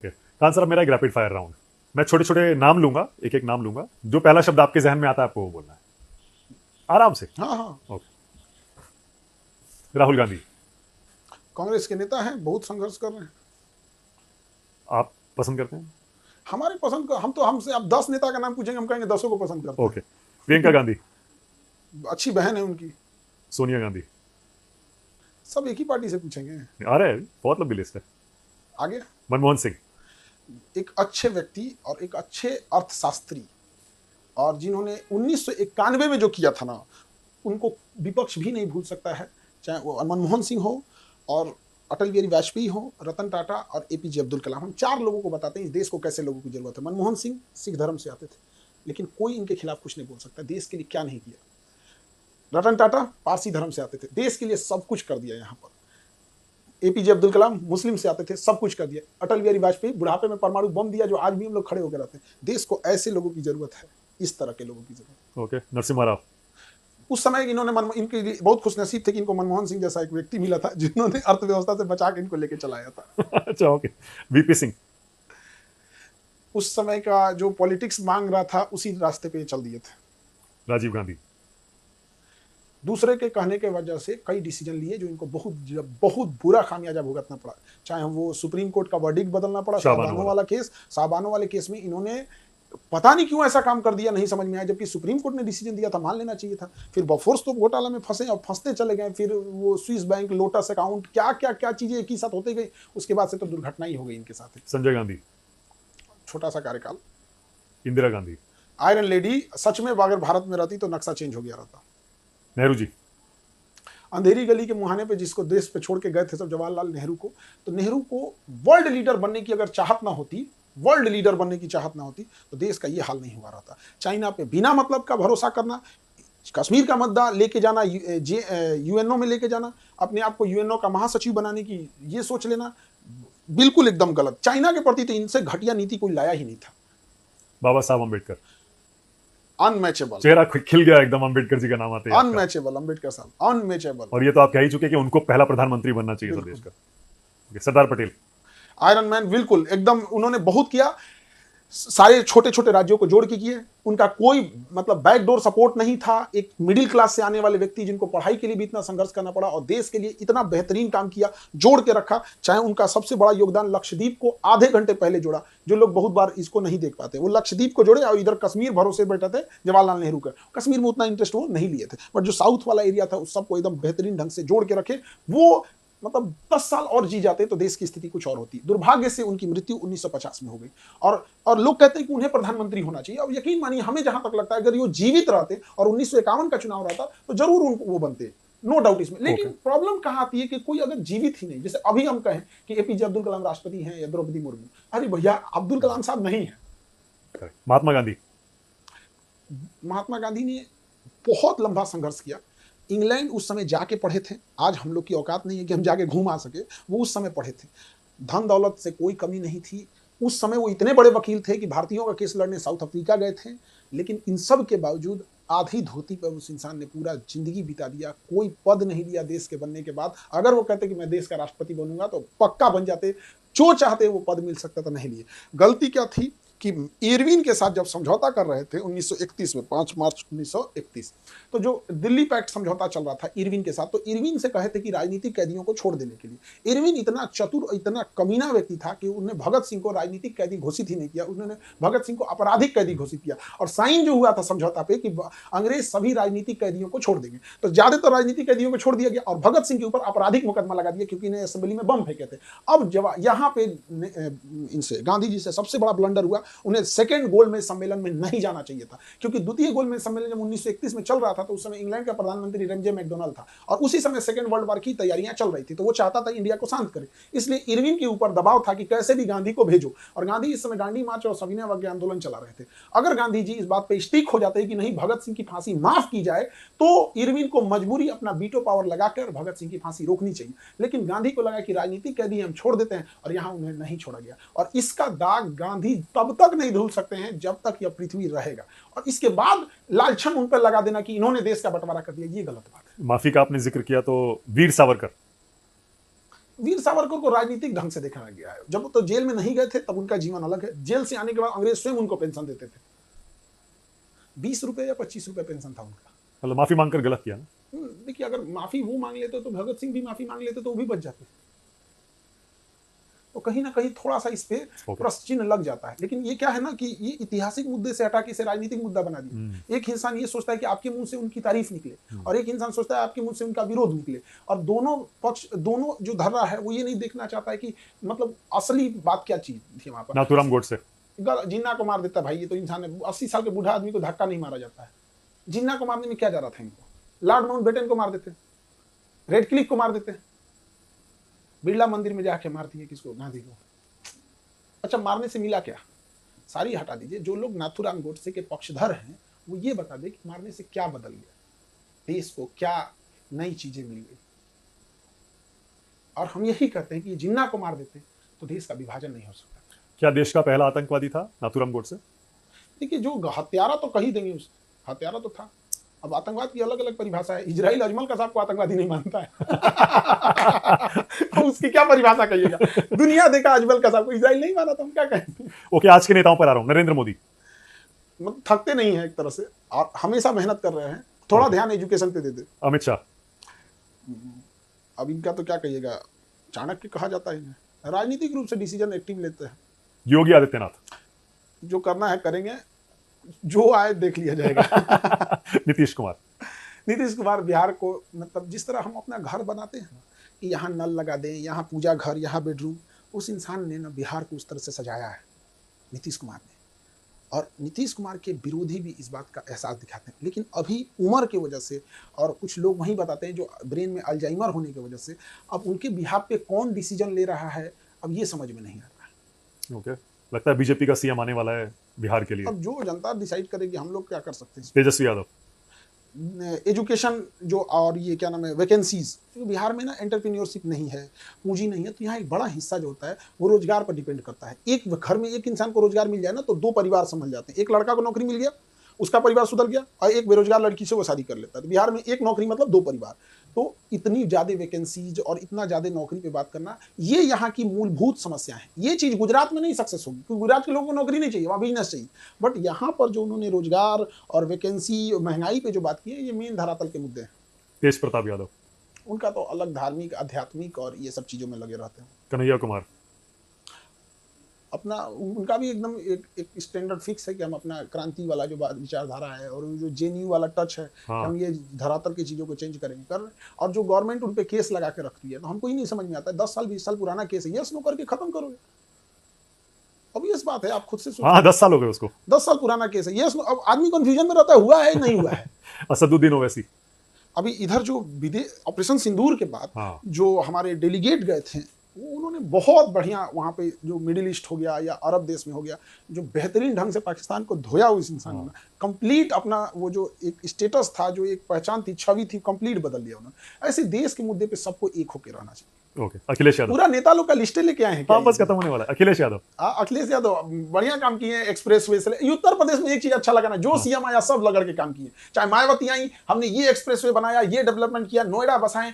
Khan sir, अब मेरा एक रैपिड फायर राउंड। मैं छोटे छोटे नाम लूंगा, एक एक नाम लूंगा, जो पहला शब्द आपके जहन में आता है आपको वो बोलना है, आराम से। हाँ हाँ। ओके। राहुल गांधी। कांग्रेस के नेता हैं, बहुत संघर्ष कर रहे हैं। आप पसंद करते हैं? हमारे पसंद का हम तो हमसे आप 10 नेता का नाम पूछेंगे, हम कहेंगे 10 को पसंद करते ओके। प्रियंका गांधी। हैं। अच्छी बहन है उनकी। सोनिया गांधी। सब एक ही पार्टी से पूछेंगे। आ रहा है, बहुत लंबी लिस्ट है। आगे। मनमोहन सिंह। एक अच्छे व्यक्ति और एक अच्छे अर्थशास्त्री, और जिन्होंने 1991 में जो किया था ना, उनको विपक्ष भी नहीं भूल सकता है। चाहे वो मनमोहन सिंह हो, और अटल बिहारी वाजपेयी हो, रतन टाटा और एपीजे अब्दुल कलाम। हम 4 लोगों को बताते हैं इस देश को कैसे लोगों की जरूरत है। मनमोहन सिंह सिख धर्म से आते थे, लेकिन कोई इनके खिलाफ कुछ नहीं बोल सकता। देश के लिए क्या नहीं किया। रतन टाटा पारसी धर्म से आते थे, देश के लिए सब कुछ कर दिया यहाँ पर। एपीजे अब्दुल कलाम मुस्लिम से आते थे, सब कुछ कर दिया। अटल बिहारी वाजपेयी बुढ़ापे में परमाणु बम दिया, जो आज भी हम लोग खड़े होकर रहते हैं। देश को ऐसे लोगों की जरूरत है, इस तरह के लोगों की जरूरत। ओके। नरसिम्हा राव। उस समय इन्होंने इनके लिए बहुत खुशनसीब थे कि इनको मनमोहन सिंह जैसा एक व्यक्ति मिला था, जिन्होंने अर्थव्यवस्था से बचा के इनको लेके चलाया था। अच्छा, ओके। वीपी सिंह। उस समय का जो पॉलिटिक्स मांग रहा था, उसी रास्ते पे चल दिए थे। राजीव गांधी। दूसरे के कहने के वजह से कई डिसीजन लिए, जो इनको बहुत बहुत बुरा खामियाजा भुगतना पड़ा। चाहे वो सुप्रीम कोर्ट का वर्डिक्ट बदलना पड़ा, शाहबानो वाले केस में इन्होंने पता नहीं क्यों ऐसा काम कर दिया, नहीं समझ में आया। जबकि सुप्रीम कोर्ट ने डिसीजन दिया था, मान लेना चाहिए था। फिर बफोर्स तो घोटाला में फंसे और फंसते चले गए। फिर वो स्विस बैंक, लोटस अकाउंट, क्या क्या क्या चीजें एक ही साथ होते गई। उसके बाद से तो दुर्घटना ही हो गई इनके साथ। संजय गांधी। छोटा सा कार्यकाल। इंदिरा गांधी। आयरन लेडी, सच में अगर भारत में रहती तो नक्शा चेंज हो गया रहता। नेहरू जी। अंधेरी गली के मुहाने पे जिसको देश पे छोड़ के गए थे सब, जवाहरलाल नेहरू को। तो नेहरू को वर्ल्ड लीडर बनने की अगर चाहत ना होती, वर्ल्ड लीडर बनने की चाहत ना होती, तो देश का ये हाल नहीं हुआ रहता। चाइना पे बिना मतलब का भरोसा करना, कश्मीर का मुद्दा लेके जाना, यूएनओ में लेके जाना, अपने आप को यूएनओ का महासचिव बनाने की ये सोच लेना, बिल्कुल एकदम गलत। चाइना के प्रति तो इनसे घटिया नीति कोई लाया ही नहीं था। बाबा साहब अम्बेडकर। अनमैचेबल। चेहरा खिल गया एकदम, अम्बेडकर जी का नाम आते ही आपका। अनमैचेबल, अम्बेडकर साहब अनमैचेबल। और ये तो आप कह ही चुके कि उनको पहला प्रधानमंत्री बनना चाहिए था देश का। Okay, Sardar Patel. Iron man, बिल्कुल एकदम। उन्होंने बहुत किया, सारे छोटे छोटे राज्यों को जोड़ के किए। उनका कोई मतलब बैकडोर सपोर्ट नहीं था। एक मिडिल क्लास से आने वाले व्यक्ति, जिनको पढ़ाई के लिए भी इतना संघर्ष करना पड़ा और देश के लिए इतना बेहतरीन काम किया, जोड़ के रखा। चाहे उनका सबसे बड़ा योगदान लक्षद्वीप को आधे घंटे पहले जोड़ा, जो लोग बहुत बार इसको नहीं देख पाते। वो लक्षद्वीप को जोड़े और इधर कश्मीर भरोसे बैठे थे जवाहरलाल नेहरू का। कश्मीर में उतना इंटरेस्ट वो नहीं लिए थे, बट जो साउथ वाला एरिया था उस सबको एकदम बेहतरीन ढंग से जोड़ के रखे। वो मतलब 10 साल और जी जाते तो देश की स्थिति कुछ और होती। दुर्भाग्य से उनकी मृत्यु 1950 में हो गई। और लोग कहते हैं कि उन्हें प्रधानमंत्री होना चाहिए। अब यकीन मानिए, हमें जहां तक लगता है अगर वो जीवित रहते और 1951 का चुनाव रहता तो जरूर उनको वो बनते, नो डाउट इसमें। लेकिन प्रॉब्लम कहां आती है कि कोई अगर जीवित ही नहीं, जैसे अभी हम कहें कि एपीजे अब्दुल कलाम राष्ट्रपति हैं या द्रौपदी मुर्मू, अरे भैया अब्दुल कलाम साहब नहीं है। महात्मा गांधी। महात्मा गांधी ने बहुत लंबा संघर्ष किया। इंग्लैंड उस समय जाके पढ़े थे। आज हम लोग की औकात नहीं है कि हम जाके घूम आ सके, वो उस समय पढ़े थे। धन दौलत से कोई कमी नहीं थी। उस समय वो इतने बड़े वकील थे कि भारतीयों का केस लड़ने साउथ अफ्रीका गए थे। लेकिन इन सब के बावजूद आधी धोती पर उस इंसान ने पूरा जिंदगी बिता दिया। कोई पद नहीं लिया देश के बनने के बाद। अगर वो कहते कि मैं देश का राष्ट्रपति बनूंगा तो पक्का बन जाते, जो चाहते वो पद मिल सकता था, नहीं लिए। गलती क्या थी कि इरविन के साथ जब समझौता कर रहे थे 1931 में, 5 मार्च 1931, तो जो दिल्ली पैक्ट समझौता चल रहा था इरविन के साथ, तो इरविन से कहे थे कि राजनीतिक कैदियों को छोड़ देने के लिए। इरविन इतना चतुर, इतना कमीना व्यक्ति था कि उन्होंने भगत सिंह को राजनीतिक कैदी घोषित ही नहीं किया, उन्होंने भगत सिंह को आपराधिक कैदी घोषित किया। और साइन जो हुआ था समझौता पे कि अंग्रेज सभी राजनीतिक कैदियों को छोड़ देंगे, तो ज्यादातर राजनीतिक कैदियों को छोड़ दिया गया और भगत सिंह के ऊपर आपराधिक मुकदमा लगा दिया, क्योंकि इन्हें असेंबली में बम फेंके थे। अब जब यहाँ पे इनसे गांधी जी से सबसे बड़ा ब्लंडर हुआ, उन्हें सेकेंड गोलमेज सम्मेलन में नहीं जाना चाहिए था। क्योंकि द्वितीय गोलमेज सम्मेलन जब 1931 में चल रहा था तो उस समय इंग्लैंड का प्रधानमंत्री रेमजे मैकडोनाल्ड था और उसी समय सेकेंड वर्ल्ड वॉर की तैयारियां चल रही थी। तो वो चाहता था इंडिया को शांत करे, इसलिए इरविन के ऊपर दबाव था कि कैसे भी गांधी को भेजो। और गांधी इस समय दांडी मार्च और सविनय अवज्ञा आंदोलन चला रहे थे। अगर गांधी जी इस बात पर स्टिक हो जाते कि नहीं, भगत सिंह की फांसी माफ की जाए, तो इरविन को मजबूरी अपना वीटो पावर लगाकर भगत सिंह की फांसी रोकनी चाहिए। लेकिन गांधी को लगा कि राजनीतिक कैदी हम छोड़ देते हैं, और यहां उन्हें नहीं छोड़ा गया। और इसका दाग गांधी तब तक नहीं धुल सकते हैं जब तक यह पृथ्वी रहेगा। और इसके बाद लालछन उन पर लगा देना कि इन्होंने देश का बंटवारा कर दिया, ये गलत बात है। माफी का आपने जिक्र किया तो वीर सावरकर। वीर सावरकर को राजनीतिक ढंग से देखा गया है। जब तो जेल में नहीं गए थे तब उनका जीवन अलग है। जेल से आने के बाद अंग्रेज स्वयं उनको पेंशन देते थे। 20 रुपए या 25 रुपए पेंशन था उनका। मतलब माफी मांगकर गलत किया ना। देखिए, अगर माफी वो मांग लेते तो भगत सिंह भी माफी मांग लेते तो वो भी बच जाते। तो कहीं ना कहीं थोड़ा सा इस पे प्रश्न चिन्ह लग जाता है। लेकिन ये क्या है ना कि ये ऐतिहासिक मुद्दे से हटा के इसे राजनीतिक मुद्दा बना दिया। एक इंसान ये सोचता है कि आपके मुंह से उनकी तारीफ निकले और एक इंसान सोचता है आपके मुंह से उनका विरोध निकले, और दोनों पक्ष, दोनों जो धर रहा है वो ये नहीं देखना चाहता है कि मतलब असली बात क्या चीज थी वहां पर। नाथूराम गोडसे जिन्ना को मार देता भाई, ये तो इंसान है। 80 साल के बूढ़ा आदमी को धक्का नहीं मारा जाता है। जिन्ना को मारने में क्या जा रहा था इनको? लॉर्ड माउंटबेटन को मार देते, रेडक्लिफ को मार देते, बिरला मंदिर में जाके मार दिए किसको? गांधी को। अच्छा, मारने से मिला क्या? सारी हटा दीजिए। जो लोग नाथूराम गोडसे के पक्षधर हैं वो ये बता दे कि मारने से क्या बदल गया, देश को क्या नई चीजें मिल गई। और हम यही कहते हैं कि जिन्ना को मार देते तो देश का विभाजन नहीं हो सकता। क्या देश का पहला आतंकवादी था नाथूराम गोडसे? देखिए, जो हत्यारा तो कही देंगे, उस हत्यारा तो था। अब आतंकवाद की अलग अलग परिभाषा है। इजराइल अजमल कसाब को आतंकवादी नहीं मानता है। उसकी क्या परिभाषा कहिएगा? दुनिया देखा अजमल कसाब को, इजराइल नहीं माना, तो हम क्या कहेंगे? ओके, आज के नेताओं पर आ रहा हूं। नरेंद्र मोदी मतलब थकते नहीं है एक तरह से, और हमेशा मेहनत कर रहे हैं। थोड़ा ध्यान एजुकेशन पे दे दे। अमित शाह, अब इनका तो क्या कहिएगा, चाणक्य कहा जाता है इन्हें। राजनीतिक रूप से डिसीजन एक्टिव लेते हैं। योगी आदित्यनाथ, जो करना है करेंगे, जो आए देख लिया जाएगा। नीतीश कुमार, नीतीश कुमार बिहार को, मतलब जिस तरह हम अपना घर बनाते हैं कि यहाँ नल लगा दें, यहाँ पूजा घर, यहाँ बेडरूम, उस इंसान ने ना बिहार को उस तरह से सजाया है, नीतीश कुमार ने। और नीतीश कुमार के विरोधी भी इस बात का एहसास दिखाते हैं। लेकिन अभी उम्र की वजह से, और कुछ लोग वही बताते हैं जो ब्रेन में अल्जाइमर होने की वजह से, अब उनके बिहार पे कौन डिसीजन ले रहा है अब ये समझ में नहीं आ रहा है। ओके, लगता है बीजेपी का सीएम आने वाला है बिहार के लिए। अब जो जनता डिसाइड करेगी, हम लोग क्या कर सकते हैं। तेजस्वी यादव, एजुकेशन जो, और ये क्या नाम है, वैकेंसीज, तो बिहार में ना एंटरप्रेन्योरशिप नहीं है, पूंजी नहीं है, तो यहाँ एक बड़ा हिस्सा जो होता है वो रोजगार पर डिपेंड करता है। एक घर में एक इंसान को रोजगार मिल जाए ना तो 2 परिवार संभल जाते हैं। एक लड़का को नौकरी मिल गया, उसका परिवार सुधर गया, और एक बेरोजगार लड़की से वो शादी कर लेता है। तो बिहार में एक नौकरी मतलब 2 परिवार। तो इतनी ज्यादा वैकेंसीज और इतना ज्यादा नौकरी पे बात करना, ये यहाँ की मूलभूत समस्या है। ये चीज गुजरात में नहीं सक्सेस होगी, क्योंकि गुजरात के लोगों को नौकरी नहीं चाहिए, वहाँ बिजनेस चाहिए। बट यहाँ पर जो उन्होंने रोजगार और वैकेंसी, महंगाई पे जो बात की है, ये मेन धरातल के मुद्दे हैं। तेज प्रताप यादव, उनका तो अलग धार्मिक, आध्यात्मिक और ये सब चीजों में लगे रहते हैं। कन्हैया कुमार, अपना, उनका भी एकदम एक स्टैंडर्ड फिक्स है कि हम अपना क्रांति वाला जो विचारधारा है और जो जेएनयू वाला टच है, हाँ। हम ये धरातल की चीजों को चेंज करेंगे और जो गवर्नमेंट उन पे केस लगा के रखती है, तो हमको ही नहीं समझ में आता है। 10 साल 20 साल पुराना केस है, यस नो करके खत्म करोगे। अब ये बात है, आप खुद से सोचो। हाँ, 10 साल हो गए उसको। 10 साल पुराना केस है, यस नो। अब आदमी कंफ्यूजन में रहता है, हुआ है नहीं हुआ है। असदुद्दीन ओवैसी, अभी इधर जो ऑपरेशन सिंदूर के बाद हाँ। जो हमारे डेलीगेट गए थे, वो उन्होंने बहुत बढ़िया वहाँ पे, जो मिडिल ईस्ट हो गया या अरब देश में हो गया, जो बेहतरीन ढंग से पाकिस्तान को धोया उस इंसान ने। कंप्लीट अपना वो जो एक स्टेटस था, जो एक पहचान थी, छवि थी, कंप्लीट बदल दिया उन्होंने। ऐसे देश के मुद्दे पे सबको एक होकर रहना चाहिए। ओके, अखिलेश यादव, पूरा नेता लोग का लिस्टे लेके आए हैं। हाँ, बस खत्म होने वाला है। अखिलेश यादव, अखिलेश यादव बढ़िया काम किए हैं। एक्सप्रेस वे से उत्तर प्रदेश में एक चीज अच्छा लगा ना, जो सीएम आया सब लगड़ के काम किए। चाहे मायावती आई, हमने ये एक्सप्रेस वे बनाया, ये डेवलपमेंट किया, नोएडा बसाएं।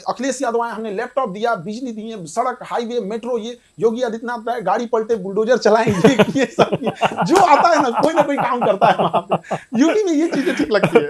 अखिलेश यादव आए, हमने लैपटॉप दिया, बिजली दिए, सड़क, हाईवे, मेट्रो। ये योगी आदित्यनाथ आए, गाड़ी पलटे, बुलडोजर चलाएंगे, ये सब जो आता है ना कोई काम करता है वहां पे। यूपी में ये चीजें ठीक लगती है।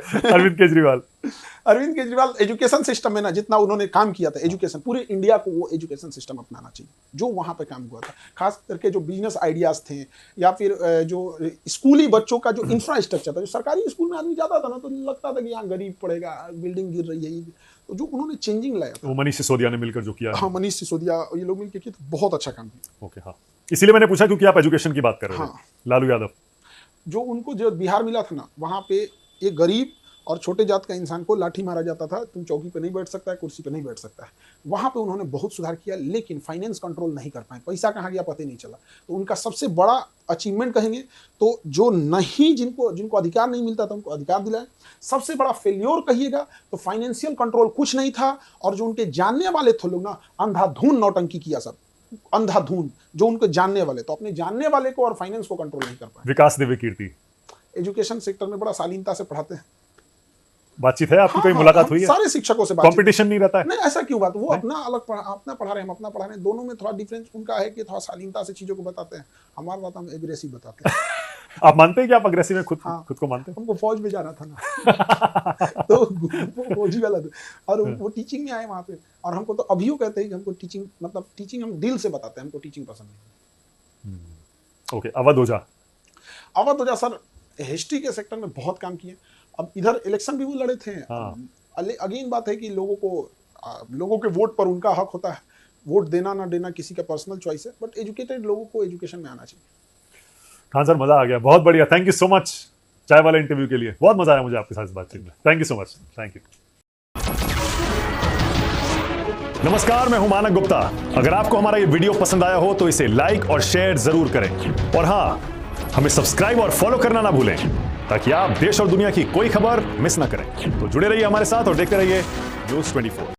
अरविंद केजरीवाल, एजुकेशन सिस्टम में ना जितना उन्होंने काम किया था, एजुकेशन, पूरे इंडिया को वो एजुकेशन सिस्टम अपनाना चाहिए जो वहां पे काम हुआ था। खास करके जो बिजनेस आइडियाज थे, या फिर जो स्कूली बच्चों का जो इंफ्रास्ट्रक्चर था, जो सरकारी स्कूल में आदमी जाता था ना तो लगता था कि यहाँ गरीब पढ़ेगा, बिल्डिंग गिर रही है। तो जो उन्होंने चेंजिंग लाया था, वो मनीष सिसोदिया ने मिलकर जो किया है। हाँ, मनीष सिसोदिया, ये लोग मिलकर किए, तो बहुत अच्छा काम किया। ओके, हाँ, इसीलिए मैंने पूछा क्योंकि आप एजुकेशन की बात कर रहे थे। हाँ। लालू यादव, जो उनको जो बिहार मिला था ना, वहां पे एक गरीब और छोटे जात का इंसान को लाठी मारा जाता था, तुम चौकी पे नहीं बैठ सकता है, कुर्सी पे नहीं बैठ सकता है। वहां पे उन्होंने बहुत सुधार किया, लेकिन फाइनेंस कंट्रोल नहीं कर पाए, पैसा कहाँ गया पता ही नहीं चला। तो उनका सबसे बड़ा अचीवमेंट कहेंगे तो जो नहीं, जिनको अधिकार नहीं मिलता था उनको अधिकार दिलाए। सबसे बड़ा फेल्योर कहिएगा तो फाइनेंशियल कंट्रोल कुछ नहीं था, और जो उनके जानने वाले थे लोग ना, अंधाधुन नौटंकी किया सब, अंधाधुन जो उनको जानने वाले, तो अपने जानने वाले को और फाइनेंस को कंट्रोल नहीं कर पाए। विकास दिव्य कीर्ति, एजुकेशन सेक्टर में बड़ा शालीनता से पढ़ाते हैं। बातचीत है आपकी? हाँ, कोई हाँ, मुलाकात हम हुई है? सारे शिक्षकों से बातचीत। कंपटीशन नहीं रहता है? नहीं, ऐसा क्यों बात, वो अपना अलग अपना पढ़ा रहे हैं, हम अपना पढ़ा रहे हैं, दोनों में थोड़ा डिफरेंस उनका है कि थोड़ा शालीनता से चीजों को बताते हैं, हमारा बात हम एग्रेसिव बताते हैं। आप मानते हैं कि आप अग्रेसिव हैं? खुद हाँ। खुद को मानते हैं? हमको फौज में जाना था ना तो वो फौजी वाला था, और वो टीचिंग में आए वहाँ पे, और हमको तो अभी वो कहते हैं कि हमको टीचिंग, मतलब टीचिंग हम दिल से बताते हैं, हमको टीचिंग पसंद नहीं। ओके, अवध ओझा। अवध ओझा सर हिस्ट्री के सेक्टर में बहुत काम किए। अब इधर इलेक्शन भी वो लड़े थे। हाँ। अगेन बात है कि लोगों के वोट पर उनका हक होता है, वोट देना ना देना किसी का पर्सनल चॉइस है, बट एजुकेटेड लोगों को एजुकेशन में आना चाहिए। हाँ सर, मजा आ गया, बहुत बढ़िया। थैंक यू सो मच चाय वाले इंटरव्यू के लिए, बहुत मजा आया मुझे आपके साथ इस बातचीत में। Thank you so much, thank you. नमस्कार, मैं हूं मानक गुप्ता। अगर आपको हमारा ये वीडियो पसंद आया हो तो इसे लाइक और शेयर जरूर करें, और हाँ, हमें सब्सक्राइब और फॉलो करना ना भूलें, ताकि आप देश और दुनिया की कोई खबर मिस ना करें। तो जुड़े रहिए हमारे साथ और देखते रहिए News 24।